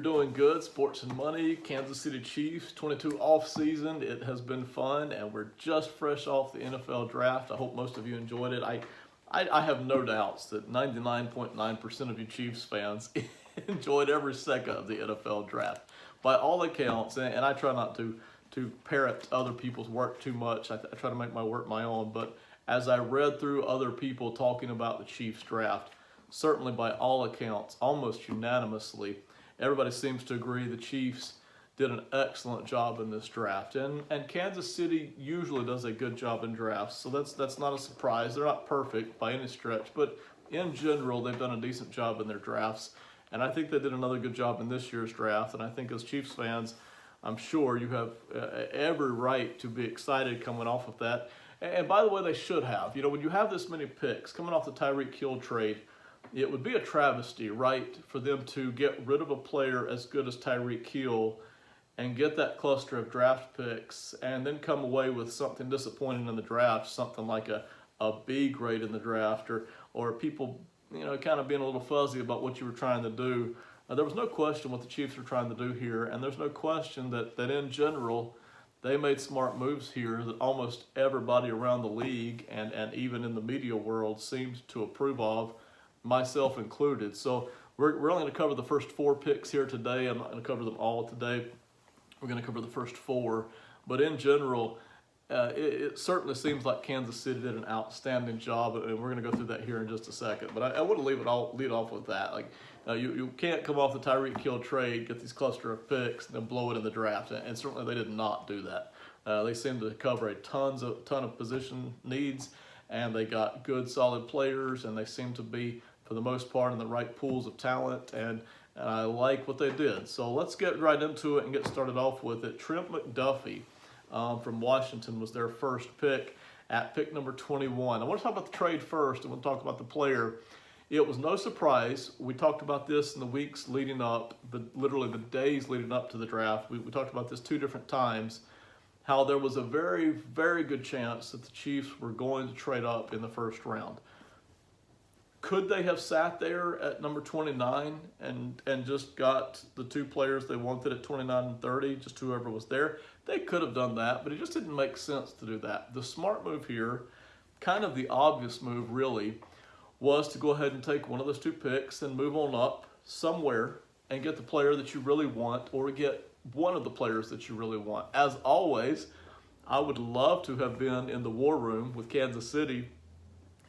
doing good. Sports and Money, Kansas City Chiefs, 22 off season. It has been fun, and we're just fresh off the NFL draft. I hope most of you enjoyed it. I have no doubts that 99.9% of you Chiefs fans enjoyed every second of the NFL draft. By all accounts, and I try not to parrot other people's work too much. I try to make my work my own, but as I read through other people talking about the Chiefs draft, certainly by all accounts, almost unanimously, everybody seems to agree the Chiefs did an excellent job in this draft. And Kansas City usually does a good job in drafts, so that's not a surprise. They're not perfect by any stretch, but in general, they've done a decent job in their drafts. And I think they did another good job in this year's draft. And I think as Chiefs fans, I'm sure you have every right to be excited coming off of that. And by the way, they should have. You know, when you have this many picks coming off the Tyreek Hill trade, it would be a travesty, right, for them to get rid of a player as good as Tyreek Hill and get that cluster of draft picks and then come away with something disappointing in the draft, something like a B grade in the draft, or people, you know, kind of being a little fuzzy about what you were trying to do. There was no question what the Chiefs were trying to do here, and there's no question that in general, they made smart moves here that almost everybody around the league and even in the media world seemed to approve of, myself included. So we're only going to cover the first 4 picks here today. I'm not going to cover them all today. We're going to cover the first 4. But in general, it certainly seems like Kansas City did an outstanding job, and we're going to go through that here in just a second. But I want to lead off with that. Like you can't come off the Tyreek Hill trade, get these cluster of picks, and then blow it in the draft. And certainly they did not do that. They seemed to cover a ton of position needs, and they got good, solid players, and they seem to be, for the most part, in the right pools of talent, and I like what they did. So let's get right into it and get started off with it. Trent McDuffie from Washington was their first pick at pick number 21. I want to talk about the trade first, and we'll talk about the player. It was no surprise. We talked about this in the weeks leading up, literally the days leading up to the draft. We talked about this 2 different times, how there was a very, very good chance that the Chiefs were going to trade up in the first round. Could they have sat there at number 29 and just got the 2 players they wanted at 29 and 30, just whoever was there? They could have done that, but it just didn't make sense to do that. The smart move here, kind of the obvious move really, was to go ahead and take one of those 2 picks and move on up somewhere and get the player that you really want, or get one of the players that you really want. As always, I would love to have been in the war room with Kansas City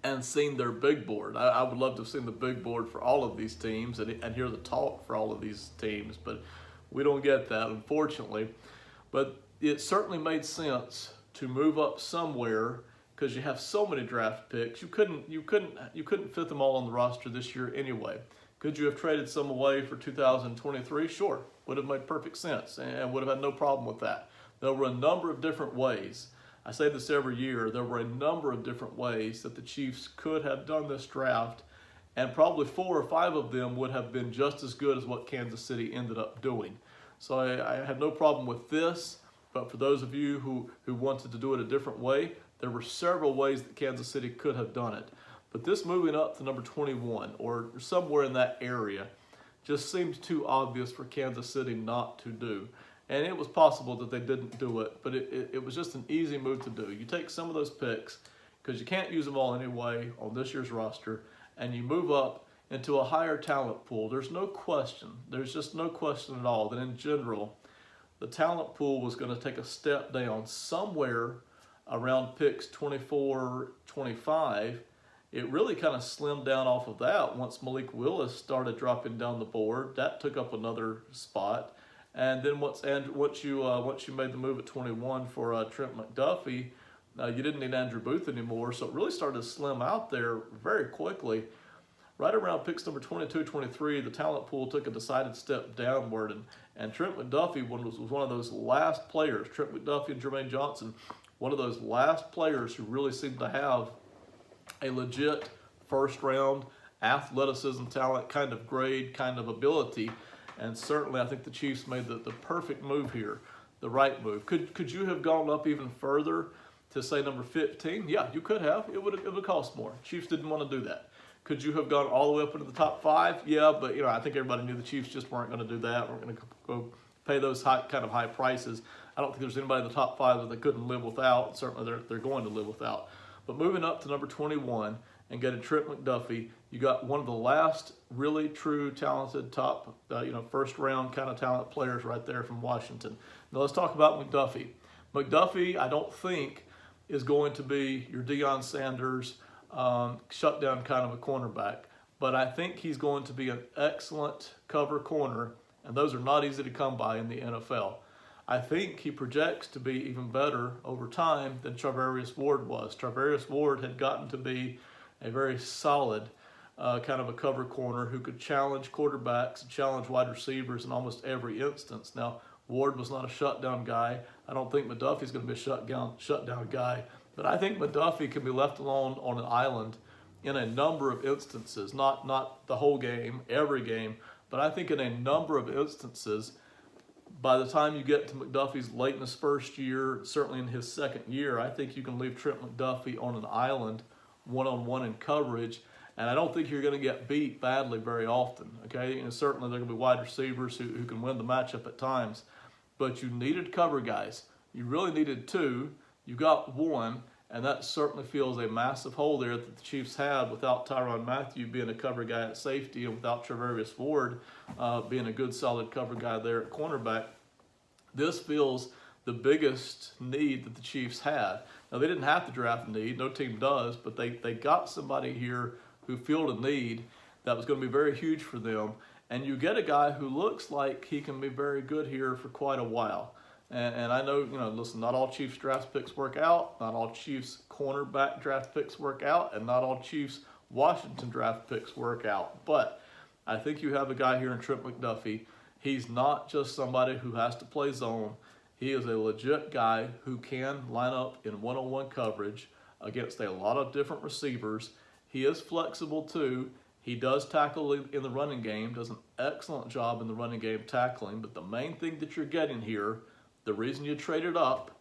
and seen their big board. I would love to have seen the big board for all of these teams and hear the talk for all of these teams, but we don't get that, unfortunately. But it certainly made sense to move up somewhere because you have so many draft picks. You couldn't fit them all on the roster this year anyway. Could you have traded some away for 2023? Sure, would have made perfect sense and would have had no problem with that. There were a number of different ways. I say this every year, there were a number of different ways that the Chiefs could have done this draft, and probably 4 or 5 of them would have been just as good as what Kansas City ended up doing. So I had no problem with this, but for those of you who wanted to do it a different way, there were several ways that Kansas City could have done it. But this moving up to number 21, or somewhere in that area, just seems too obvious for Kansas City not to do. And it was possible that they didn't do it, but it was just an easy move to do. You take some of those picks, because you can't use them all anyway on this year's roster, and you move up into a higher talent pool. There's no question. There's just no question at all that in general, the talent pool was going to take a step down somewhere around picks 24, 25. It really kind of slimmed down off of that once Malik Willis started dropping down the board. That took up another spot. And then once you made the move at 21 for Trent McDuffie, you didn't need Andrew Booth anymore. So it really started to slim out there very quickly. Right around picks number 22, 23, the talent pool took a decided step downward. And Trent McDuffie was one of those last players, Trent McDuffie and Jermaine Johnson, one of those last players who really seemed to have a legit first-round athleticism, talent, kind of grade, kind of ability. And certainly I think the Chiefs made the perfect move here, the right move. Could you have gone up even further to say number 15? Yeah, you could have. It would cost more. Chiefs didn't want to do that. Could you have gone all the way up into the top 5? Yeah, but I think everybody knew the Chiefs just weren't going to do that. We're going to go pay those kind of high prices. I don't think there's anybody in the top 5 that they couldn't live without. Certainly they're going to live without. But moving up to number 21 and getting Trent McDuffie, you got one of the last really true talented top, first round kind of talent players right there from Washington. Now let's talk about McDuffie. McDuffie, I don't think, is going to be your Deion Sanders shutdown kind of a cornerback, but I think he's going to be an excellent cover corner, and those are not easy to come by in the NFL. I think he projects to be even better over time than Charvarius Ward was. Charvarius Ward had gotten to be a very solid kind of a cover corner who could challenge quarterbacks and challenge wide receivers in almost every instance. Now, Ward was not a shutdown guy. I don't think McDuffie's going to be a shutdown guy, but I think McDuffie can be left alone on an island in a number of instances, not the whole game, every game, but I think in a number of instances, by the time you get to McDuffie's late in his first year, certainly in his second year, I think you can leave Trent McDuffie on an island one-on-one in coverage, and I don't think you're going to get beat badly very often, okay? And certainly there are going to be wide receivers who can win the matchup at times, but you needed cover guys. You really needed 2. You got 1, and that certainly fills a massive hole there that the Chiefs had without Tyrann Mathieu being a cover guy at safety and without Charvarius Ward being a good solid cover guy there at cornerback. This fills the biggest need that the Chiefs had. Now, they didn't have to draft a need. No team does, but they got somebody here who filled a need that was going to be very huge for them. And you get a guy who looks like he can be very good here for quite a while. And I know, listen, not all Chiefs draft picks work out. Not all Chiefs cornerback draft picks work out. And not all Chiefs Washington draft picks work out. But I think you have a guy here in Trent McDuffie. He's not just somebody who has to play zone. He is a legit guy who can line up in one-on-one coverage against a lot of different receivers. He is flexible too. He does tackle in the running game, does an excellent job in the running game tackling, but the main thing that you're getting here, the reason you traded up,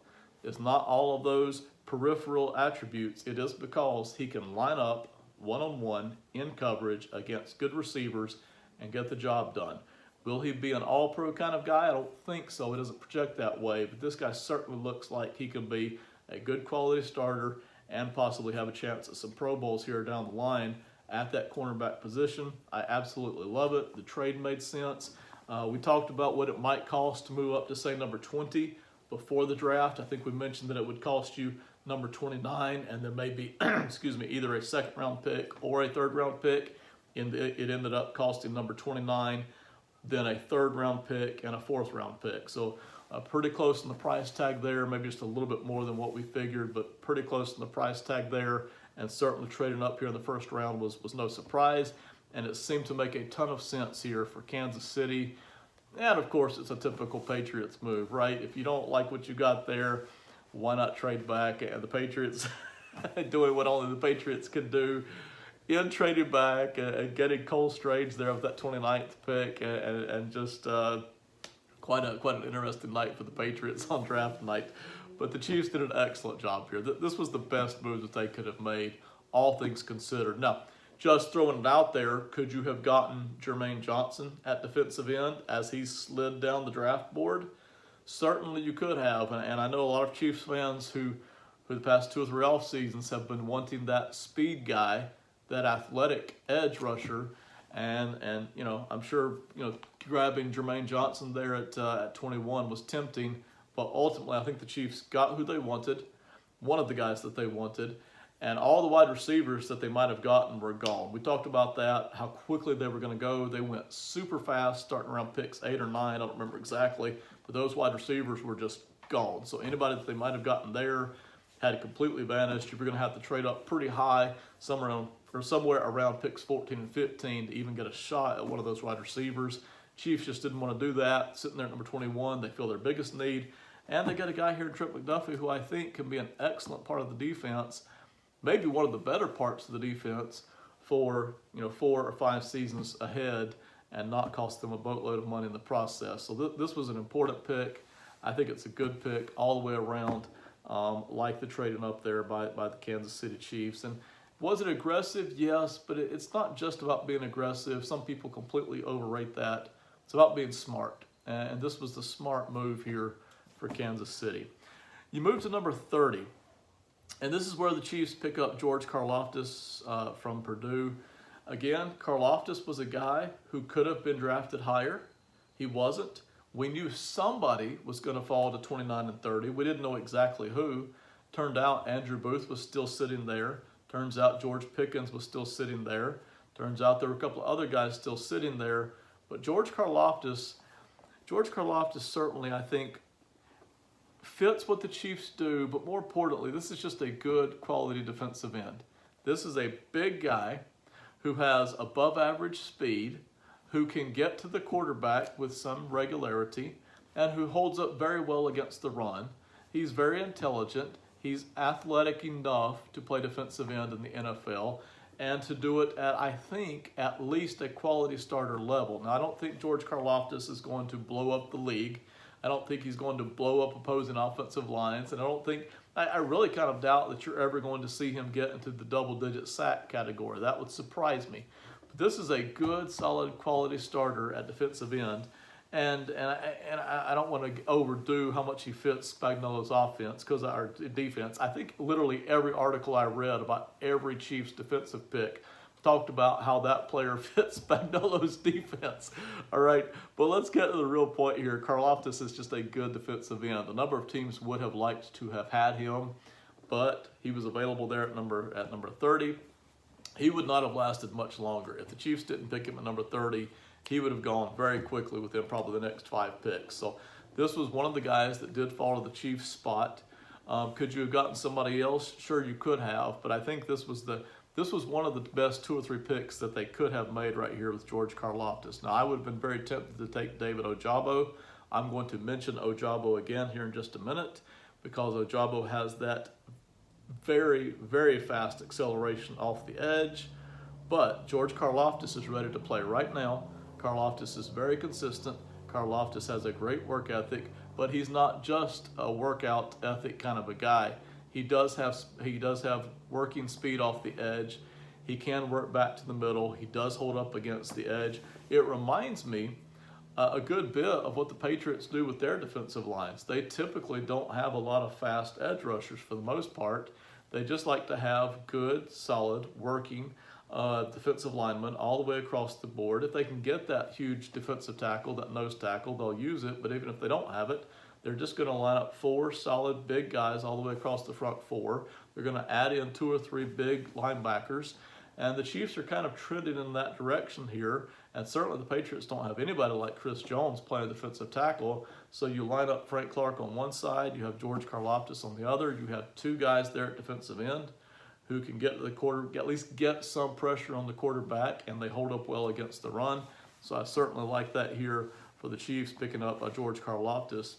is not all of those peripheral attributes. It is because he can line up one-on-one in coverage against good receivers and get the job done. Will he be an all-pro kind of guy? I don't think so. He doesn't project that way, but this guy certainly looks like he can be a good quality starter and possibly have a chance at some Pro Bowls here down the line at that cornerback position. I absolutely love it. The trade made sense. We talked about what it might cost to move up to, say, number 20 before the draft. I think we mentioned that it would cost you number 29 and then maybe, either a second-round pick or a third-round pick. It ended up costing number 29, then a third-round pick and a fourth-round pick. So pretty close in the price tag there, maybe just a little bit more than what we figured, but pretty close in the price tag there. And certainly trading up here in the first round was no surprise. And it seemed to make a ton of sense here for Kansas City. And of course, it's a typical Patriots move, right? If you don't like what you got there, why not trade back? And the Patriots doing what only the Patriots can do in trading back and getting Cole Strange there with that 29th pick and just quite an interesting night for the Patriots on draft night. But the Chiefs did an excellent job here. This was the best move that they could have made, all things considered. Now, just throwing it out there, could you have gotten Jermaine Johnson at defensive end as he slid down the draft board? Certainly you could have, and I know a lot of Chiefs fans who for the past 2 or 3 off seasons have been wanting that speed guy, that athletic edge rusher, and I'm sure grabbing Jermaine Johnson there at 21 was tempting, but ultimately I think the Chiefs got who they wanted, one of the guys that they wanted, and all the wide receivers that they might have gotten were gone. We talked about that, how quickly they were going to go. They went super fast, starting around picks 8 or 9, I don't remember exactly, but those wide receivers were just gone. So anybody that they might have gotten there had completely vanished. You were going to have to trade up pretty high, somewhere around picks 14 and 15 to even get a shot at one of those wide receivers. Chiefs just didn't want to do that. Sitting there at number 21, they feel their biggest need. And they got a guy here in Trent McDuffie who I think can be an excellent part of the defense, maybe one of the better parts of the defense for 4 or 5 seasons ahead, and not cost them a boatload of money in the process. So this was an important pick. I think it's a good pick all the way around, like the trading up there by the Kansas City Chiefs. Was it aggressive? Yes, but it's not just about being aggressive. Some people completely overrate that. It's about being smart. And this was the smart move here for Kansas City. You move to number 30. And this is where the Chiefs pick up George Karlaftis from Purdue. Again, Karlaftis was a guy who could have been drafted higher. He wasn't. We knew somebody was going to fall to 29 and 30. We didn't know exactly who. Turned out Andrew Booth was still sitting there. Turns out George Pickens was still sitting there. Turns out there were a couple of other guys still sitting there. But George Karlaftis certainly, I think, fits what the Chiefs do, but more importantly, this is just a good quality defensive end. This is a big guy who has above average speed, who can get to the quarterback with some regularity, and who holds up very well against the run. He's very intelligent. He's athletic enough to play defensive end in the NFL and to do it at, I think, at least a quality starter level. Now, I don't think George Karlaftis is going to blow up the league. I don't think he's going to blow up opposing offensive lines. And I really kind of doubt that you're ever going to see him get into the double-digit sack category. That would surprise me. But this is a good, solid, quality starter at defensive end. And I don't want to overdo how much he fits Spagnuolo's offense, because our defense. I think literally every article I read about every Chiefs defensive pick talked about how that player fits Spagnuolo's defense. All right, but let's get to the real point here. Karlaftis is just a good defensive end. A number of teams would have liked to have had him, but he was available there at number 30. He would not have lasted much longer. If the Chiefs didn't pick him at number 30, he would have gone very quickly within probably the next 5 picks. So this was one of the guys that did fall to the Chiefs spot. Could you have gotten somebody else? Sure, you could have, but I think this was one of the best 2 or 3 picks that they could have made right here with George Karlaftis. Now, I would have been very tempted to take David Ojabo. I'm going to mention Ojabo again here in just a minute, because Ojabo has that very, very fast acceleration off the edge. But George Karlaftis is ready to play right now. Karlaftis is very consistent. Karlaftis has a great work ethic, but he's not just a workout ethic kind of a guy. He does have working speed off the edge. He can work back to the middle. He does hold up against the edge. It reminds me a good bit of what the Patriots do with their defensive lines. They typically don't have a lot of fast edge rushers for the most part. They just like to have good, solid, working defensive linemen all the way across the board. If they can get that huge defensive tackle, that nose tackle, they'll use it. But even if they don't have it, they're just going to line up 4 solid big guys all the way across the front 4. They're going to add in 2 or 3 big linebackers. And the Chiefs are kind of trending in that direction here. And certainly the Patriots don't have anybody like Chris Jones playing defensive tackle. So you line up Frank Clark on one side. You have George Karlaftis on the other. You have 2 guys there at defensive end who can get to the quarter, at least get some pressure on the quarterback, and they hold up well against the run. So I certainly like that here for the Chiefs, picking up George Karlaftis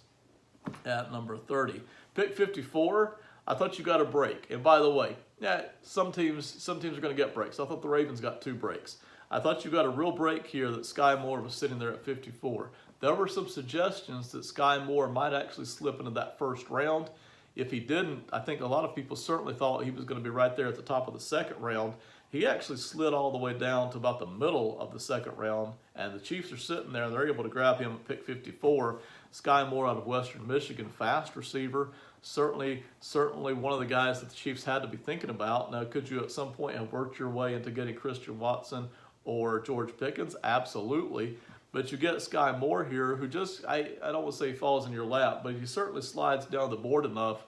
at number 30. Pick 54, I thought you got a break. And by the way, yeah, some teams are going to get breaks. I thought the Ravens got 2 breaks. I thought you got a real break here that Skyy Moore was sitting there at 54. There were some suggestions that Skyy Moore might actually slip into that first round. If he didn't, I think a lot of people certainly thought he was going to be right there at the top of the second round. He actually slid all the way down to about the middle of the second round, and the Chiefs are sitting there, and they're able to grab him at pick 54. Skyy Moore out of Western Michigan, fast receiver, certainly one of the guys that the Chiefs had to be thinking about. Now, could you at some point have worked your way into getting Christian Watson or George Pickens? Absolutely. But you get Skyy Moore here, who just, I don't want to say falls in your lap, but he certainly slides down the board enough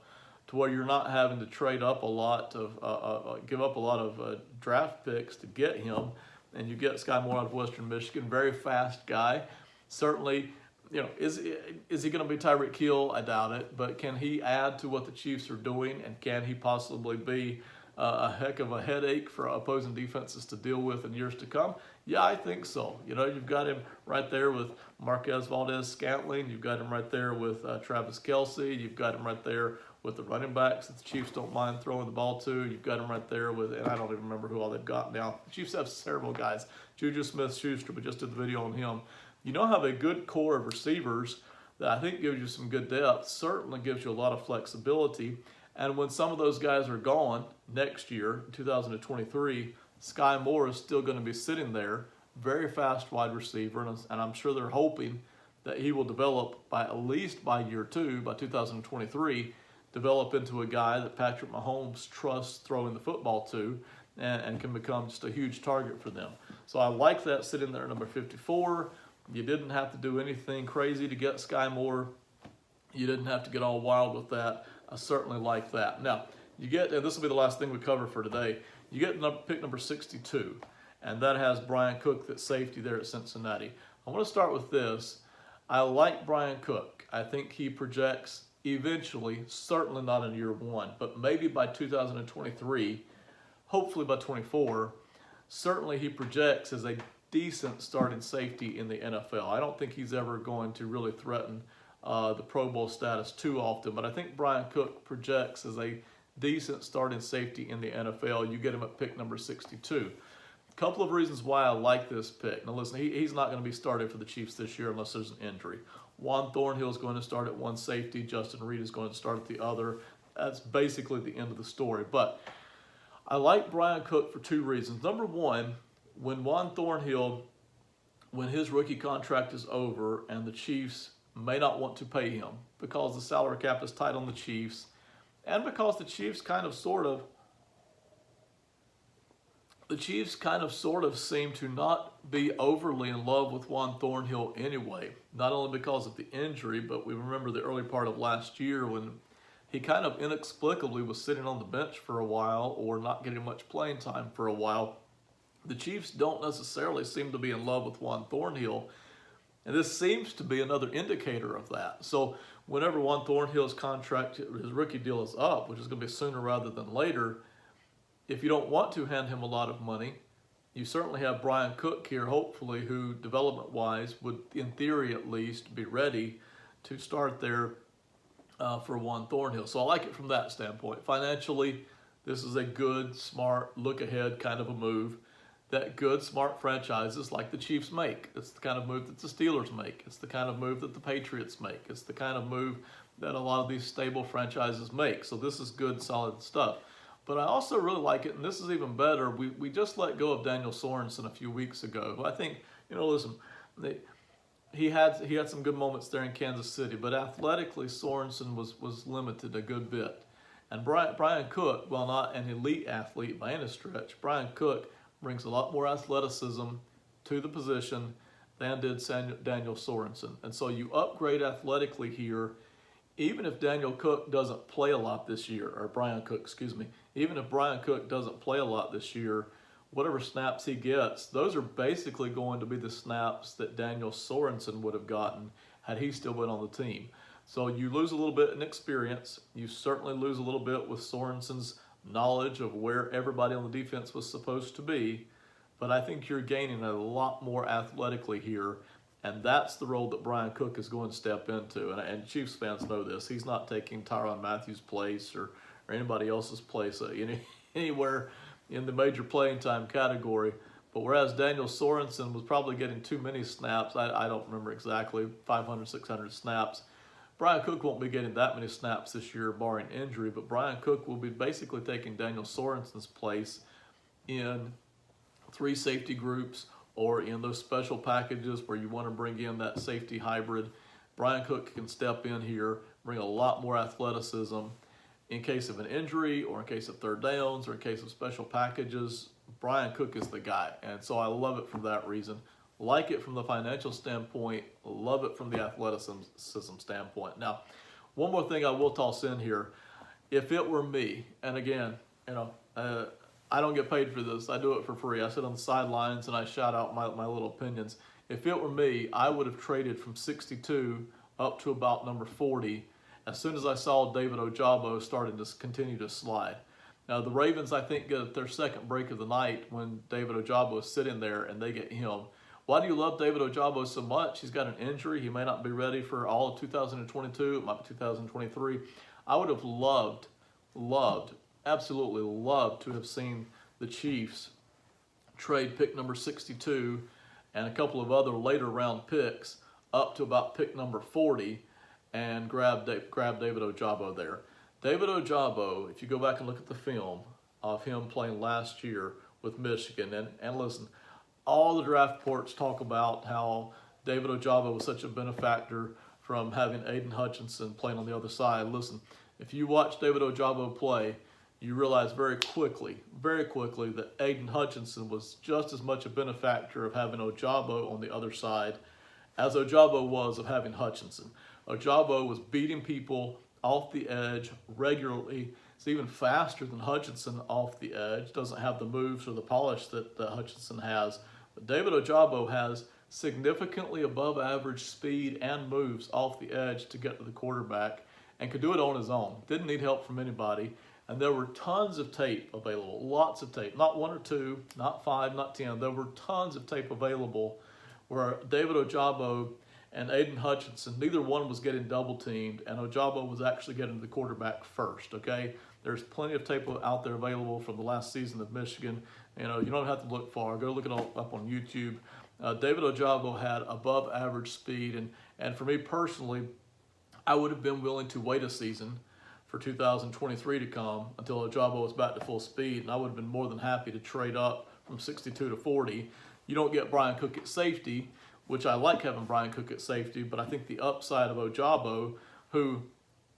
to where you're not having to trade up a lot of, give up a lot of draft picks to get him. And you get Skyy Moore out of Western Michigan, very fast guy. Certainly, you know, is he going to be Tyreek Hill? I doubt it. But can he add to what the Chiefs are doing? And can he possibly be a heck of a headache for opposing defenses to deal with in years to come? Yeah, I think so. You know, you've got him right there with Marquez Valdez-Scantling. You've got him right there with Travis Kelce. You've got him right there with the running backs that the Chiefs don't mind throwing the ball to. You've got him right there with, and I don't even remember who all they've got now. The Chiefs have several guys. Juju Smith-Schuster, we just did the video on him. You don't have a good core of receivers that I think gives you some good depth, certainly gives you a lot of flexibility. And when some of those guys are gone next year, 2023, Skyy Moore is still going to be sitting there, very fast wide receiver, and I'm sure they're hoping that he will develop by at least by year 2, by 2023, develop into a guy that Patrick Mahomes trusts throwing the football to and can become just a huge target for them. So I like that sitting there at number 54. You didn't have to do anything crazy to get Skyy Moore. You didn't have to get all wild with that. I certainly like that. Now, you get, and this will be the last thing we cover for today, you get pick number 62, and that has Bryan Cook, that safety there at Cincinnati. I want to start with this. I like Bryan Cook. I think he projects eventually, certainly not in year 1, but maybe by 2023, hopefully by 24, certainly he projects as a decent starting safety in the NFL. I don't think he's ever going to really threaten the Pro Bowl status too often, but I think Bryan Cook projects as a decent starting safety in the NFL. You get him at pick number 62. A couple of reasons why I like this pick. Now listen, he's not going to be starting for the Chiefs this year unless there's an injury. Juan Thornhill is going to start at one safety. Justin Reed is going to start at the other. That's basically the end of the story. But I like Bryan Cook for 2 reasons. Number one, when Juan Thornhill, when his rookie contract is over and the Chiefs may not want to pay him because the salary cap is tight on the Chiefs, and because the Chiefs kind of sort of seem to not be overly in love with Juan Thornhill anyway, not only because of the injury, but we remember the early part of last year when he kind of inexplicably was sitting on the bench for a while or not getting much playing time for a while. The Chiefs don't necessarily seem to be in love with Juan Thornhill, and this seems to be another indicator of that. So whenever Juan Thornhill's contract, his rookie deal is up, which is going to be sooner rather than later, if you don't want to hand him a lot of money, you certainly have Bryan Cook here, hopefully, who development-wise would, in theory at least, be ready to start there for Juan Thornhill. So I like it from that standpoint. Financially, this is a good, smart, look-ahead kind of a move that good, smart franchises like the Chiefs make. It's the kind of move that the Steelers make. It's the kind of move that the Patriots make. It's the kind of move that a lot of these stable franchises make. So this is good, solid stuff. But I also really like it, and this is even better. We just let go of Daniel Sorensen a few weeks ago. I think, listen, he had some good moments there in Kansas City, but athletically Sorensen was limited a good bit. And Bryan Cook, while not an elite athlete by any stretch, Bryan Cook brings a lot more athleticism to the position than did Daniel Sorensen. And so you upgrade athletically here, even if Daniel Cook doesn't play a lot this year, or Bryan Cook, excuse me, even if Bryan Cook doesn't play a lot this year, whatever snaps he gets, those are basically going to be the snaps that Daniel Sorensen would have gotten had he still been on the team. So you lose a little bit in experience. You certainly lose a little bit with Sorensen's knowledge of where everybody on the defense was supposed to be, but I think you're gaining a lot more athletically here, and that's the role that Bryan Cook is going to step into. And Chiefs fans know this. He's not taking Tyrann Mathieu's place or anybody else's place anywhere in the major playing time category. But whereas Daniel Sorensen was probably getting too many snaps, I don't remember exactly, 500, 600 snaps, Bryan Cook won't be getting that many snaps this year, barring injury, but Bryan Cook will be basically taking Daniel Sorensen's place in 3 safety groups or in those special packages where you want to bring in that safety hybrid. Bryan Cook can step in here, bring a lot more athleticism in case of an injury or in case of third downs or in case of special packages. Bryan Cook is the guy, and so I love it for that reason. Like it from the financial standpoint, love it from the athleticism standpoint. Now, one more thing I will toss in here. If it were me, and again, I don't get paid for this. I do it for free. I sit on the sidelines and I shout out my little opinions. If it were me, I would have traded from 62 up to about number 40 as soon as I saw David Ojabo starting to continue to slide. Now, the Ravens, I think, get their second break of the night when David Ojabo is sitting there and they get him. Why do you love David Ojabo so much? He's got an injury. He may not be ready for all of 2022. It might be 2023. I would have loved, absolutely loved to have seen the Chiefs trade pick number 62 and a couple of other later round picks up to about pick number 40 and grab David Ojabo there. David Ojabo, if you go back and look at the film of him playing last year with Michigan, and listen, all the draft reports talk about how David Ojabo was such a benefactor from having Aiden Hutchinson playing on the other side. Listen, if you watch David Ojabo play, you realize very quickly that Aiden Hutchinson was just as much a benefactor of having Ojabo on the other side as Ojabo was of having Hutchinson. Ojabo was beating people off the edge regularly. It's even faster than Hutchinson off the edge. Doesn't have the moves or the polish that Hutchinson has. But David Ojabo has significantly above average speed and moves off the edge to get to the quarterback and could do it on his own. Didn't need help from anybody. And there were tons of tape available, lots of tape. Not 1 or 2, not 5, not 10. There were tons of tape available where David Ojabo and Aiden Hutchinson, neither one was getting double teamed, and Ojabo was actually getting the quarterback first, okay? There's plenty of tape out there available from the last season of Michigan. You don't have to look far. Go look it all up on YouTube. David Ojabo had above average speed, and for me personally, I would have been willing to wait a season for 2023 to come until Ojabo was back to full speed, and I would have been more than happy to trade up from 62 to 40. You don't get Bryan Cook at safety, which I like having Bryan Cook at safety, but I think the upside of Ojabo, who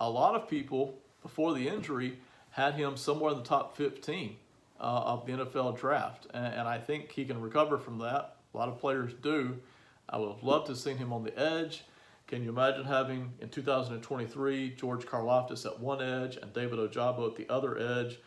a lot of people before the injury had him somewhere in the top 15 of the NFL draft, and I think he can recover from that. A lot of players do. I would have loved to have seen him on the edge. Can you imagine having, in 2023, George Karlaftis at one edge and David Ojabo at the other edge?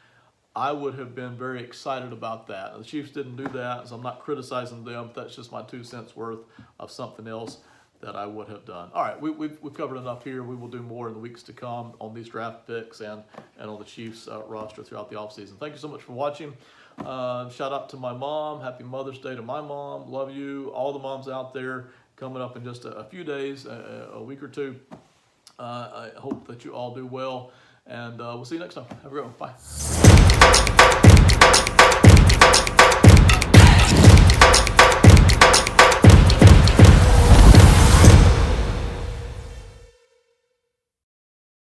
I would have been very excited about that. The Chiefs didn't do that, so I'm not criticizing them. That's just my 2 cents worth of something else that I would have done. All right, we've covered enough here. We will do more in the weeks to come on these draft picks and on the Chiefs roster throughout the offseason. Thank you so much for watching. Shout out to my mom. Happy Mother's Day to my mom. Love you. All the moms out there. Coming up in just a few days, a week or two. I hope that you all do well, and we'll see you next time. Have a great one. Bye.